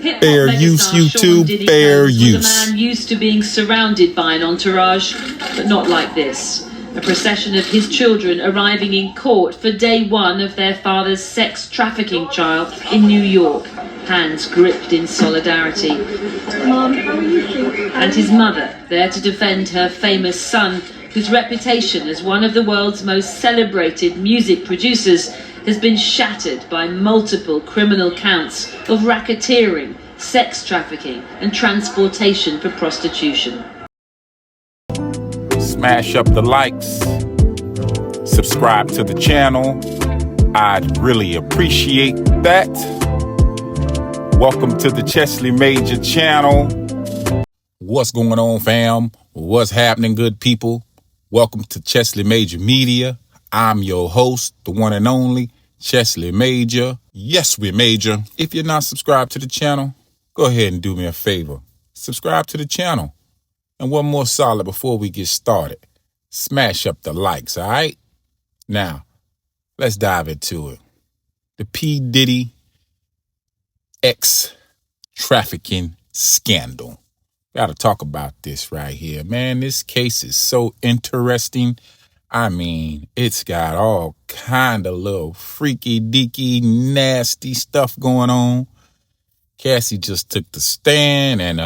Fair use, YouTube, fair use. Was a man used to being surrounded by an entourage, but not like this. A procession of his children arriving in court for day one of their father's sex trafficking trial in New York, hands gripped in solidarity. Mom, how are you? And his mother, there to defend her famous son, whose reputation as one of the world's most celebrated music producers has been shattered by multiple criminal counts of racketeering, sex trafficking, and transportation for prostitution. Smash up the likes, subscribe to the channel. I'd really appreciate that. Welcome to the Chesley Major channel. What's going on, fam? What's happening, good people? Welcome to Chesley Major Media. I'm your host, the one and only Chesley Major. Yes, we're major. If you're not subscribed to the channel, go ahead and do me a favor. Subscribe to the channel. And one more solid before we get started. Smash up the likes, all right? Now, let's dive into it. The P. Diddy X trafficking scandal. Got to talk about this right here. Man, this case is so interesting. I mean, it's got all kind of little freaky deaky, nasty stuff going on. Cassie just took the stand and,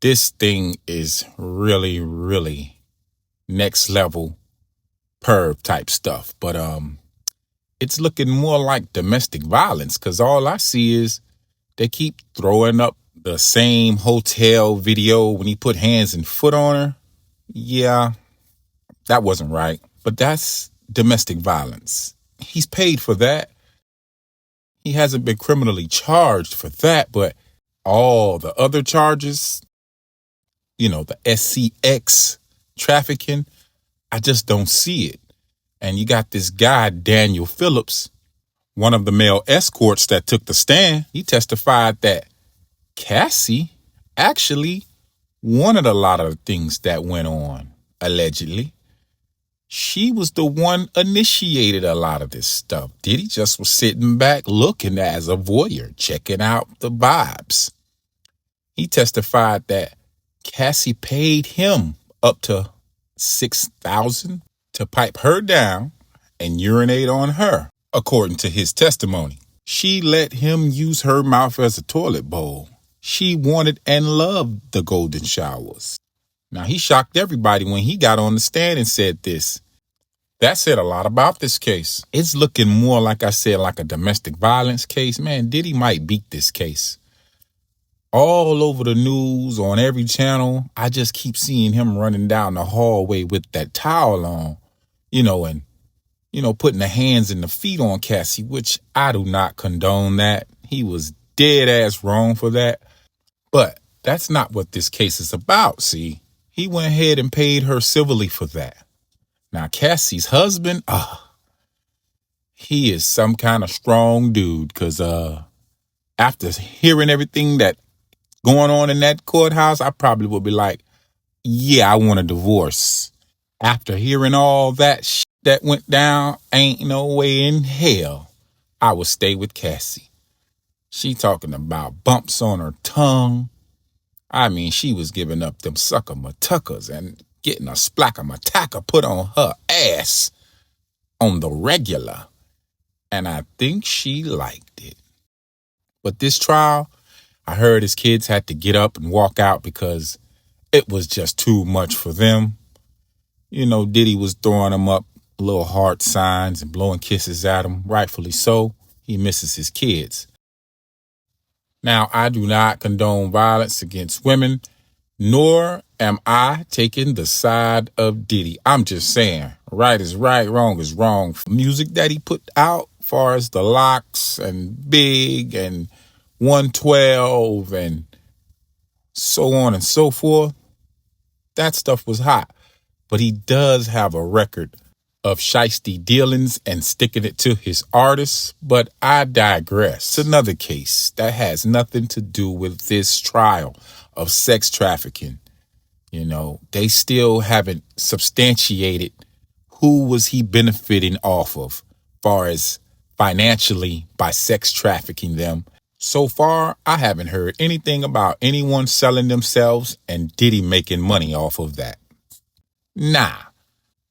this thing is really, really next level perv type stuff. But it's looking more like domestic violence because all I see is they keep throwing up the same hotel video when he put hands and foot on her. Yeah, that wasn't right. But that's domestic violence. He's paid for that. He hasn't been criminally charged for that, but all the other charges, you know, the SCX trafficking, I just don't see it. And you got this guy, Daniel Phillips, one of the male escorts that took the stand. He testified that Cassie actually wanted a lot of the things that went on, allegedly. She was the one initiated a lot of this stuff. Diddy just was sitting back looking as a voyeur, checking out the vibes. He testified that Cassie paid him up to $6,000 to pipe her down and urinate on her, according to his testimony. She let him use her mouth as a toilet bowl. She wanted and loved the golden showers. Now, he shocked everybody when he got on the stand and said this. That said a lot about this case. It's looking more, like I said, like a domestic violence case. Man, Diddy might beat this case. All over the news, on every channel, I just keep seeing him running down the hallway with that towel on, and putting the hands and the feet on Cassie, which I do not condone that. He was dead ass wrong for that. But that's not what this case is about, see. He went ahead and paid her civilly for that. Now, Cassie's husband, he is some kind of strong dude, because after hearing everything that going on in that courthouse, I probably would be like, yeah, I want a divorce. After hearing all that shit that went down, ain't no way in hell I would stay with Cassie. She talking about bumps on her tongue. I mean, she was giving up them sucker-matuckers and getting a splacker-matacker put on her ass on the regular. And I think she liked it. But this trial, I heard his kids had to get up and walk out because it was just too much for them. Diddy was throwing them up little heart signs and blowing kisses at them. Rightfully so. He misses his kids. Now, I do not condone violence against women, nor am I taking the side of Diddy. I'm just saying, right is right, wrong is wrong. Music that he put out, far as the Locks and Big and 112 and so on and so forth, that stuff was hot. But he does have a record of shiesty dealings and sticking it to his artists. But I digress. It's another case that has nothing to do with this trial of sex trafficking. They still haven't substantiated who was he benefiting off of, far as financially by sex trafficking them. So far, I haven't heard anything about anyone selling themselves and Diddy making money off of that. Nah,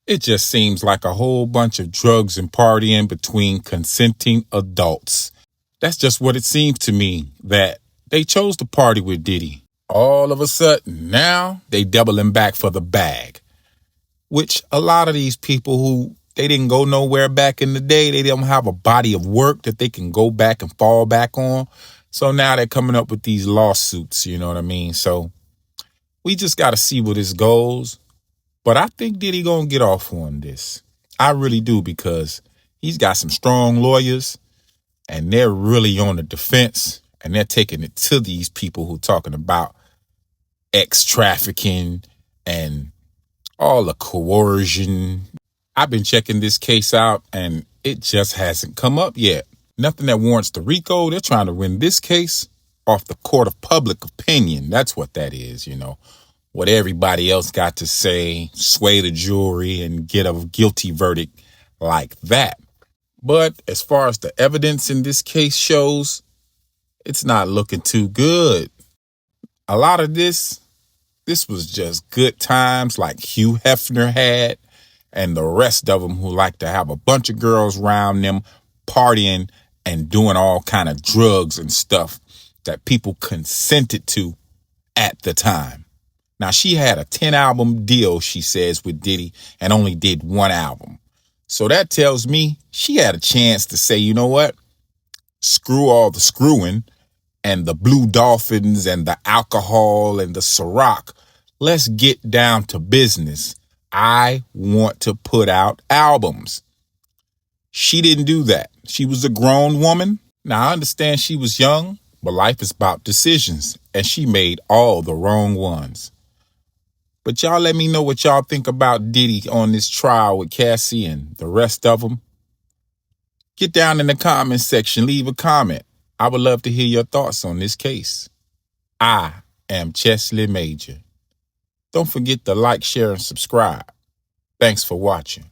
it just seems like a whole bunch of drugs and partying between consenting adults. That's just what it seems to me, that they chose to party with Diddy. All of a sudden, now they doubling back for the bag. Which a lot of these people who they didn't go nowhere back in the day, they don't have a body of work that they can go back and fall back on. So now they're coming up with these lawsuits, you know what I mean? So we just got to see where this goes. But I think Diddy gonna get off on this. I really do, because he's got some strong lawyers and they're really on the defense and they're taking it to these people who are talking about trafficking and all the coercion. I've been checking this case out and it just hasn't come up yet. Nothing that warrants the Rico. They're trying to win this case off the court of public opinion. That's what that is, what everybody else got to say, sway the jury and get a guilty verdict like that. But as far as the evidence in this case shows, it's not looking too good. A lot of this was just good times like Hugh Hefner had and the rest of them who like to have a bunch of girls around them partying and doing all kind of drugs and stuff that people consented to at the time. Now, she had a 10-album deal, she says, with Diddy and only did one album. So that tells me she had a chance to say, you know what? Screw all the screwing and the Blue Dolphins and the alcohol and the Ciroc. Let's get down to business. I want to put out albums. She didn't do that. She was a grown woman. Now, I understand she was young, but life is about decisions, and she made all the wrong ones. But y'all let me know what y'all think about Diddy on this trial with Cassie and the rest of them. Get down in the comment section, leave a comment. I would love to hear your thoughts on this case. I am Chesley Major. Don't forget to like, share, and subscribe. Thanks for watching.